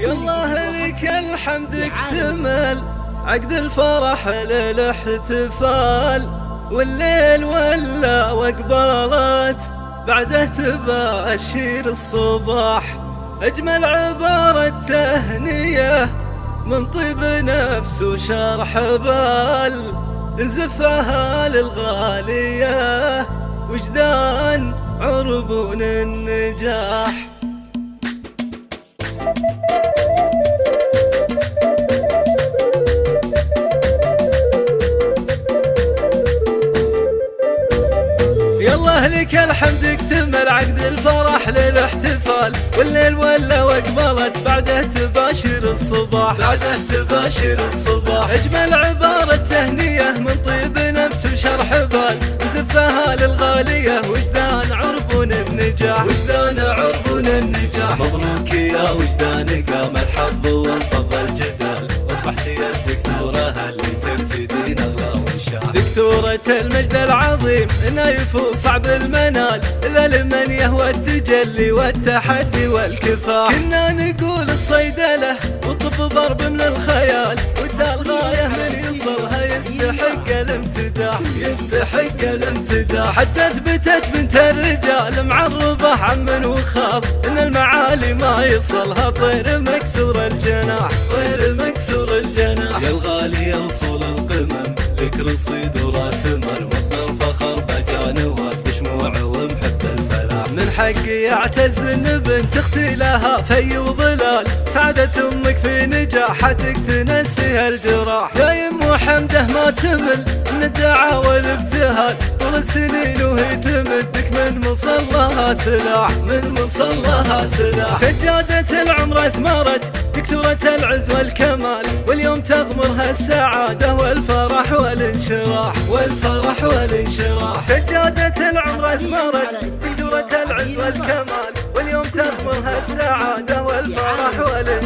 يالله لك الحمد اكتمل عقد الفرح للاحتفال، والليل ولا واقبلت بعده تباشير الصباح. اجمل عبارة تهنية من طيب نفس وشرح بال، نزفها للغالية وجدان عربون النجاح. يالله لك الحمد اكتمل عقد الفرح للاحتفال، والليل ولا واقبلت بعده تباشر الصباح. اجمل عبارة تهنية من طيب نفس وشرح بال، نزفها للغالية وجدان عربون النجاح. مبروك يا وجدان قام الحظ وانفض الجدال، واصبحت يا الدكتورة اللي ترتدين اغلى وانشال. دكتورة المجد العظيم نايف وصعب المنال، إلا لمن يهوى التجلي والتحدي والكفاح. كنا نقول الصيدلة والطب ضرب من الخيال، والدال غاية من يصلها يستحق الامتداح. حتى اثبتت بنت الرجال معربة عم وخاض، ان المعالي ما يصلها طير مكسور الجناح. يا الغالي وصول القمم لك رصيد وراس مال، مصدر فخر بجانوات بشموع ومحب الفلاح. من حقي اعتز ان بنت اختي لها في وظلال، سعادة امك في نجاحتك تنسيها الجراح. يا يم حمده ما تمل من الدعاء والابتهال، طول السنين وهي تمدك من مصلها سلاح. سجادة العمر اثمرت دكتورة العز والكمال، واليوم تغمرها السعادة والفرح والانشراح. سجادة العمر اثمرت دكتورة العز والكمال، واليوم تغمرها السعادة والفرح والانشراح.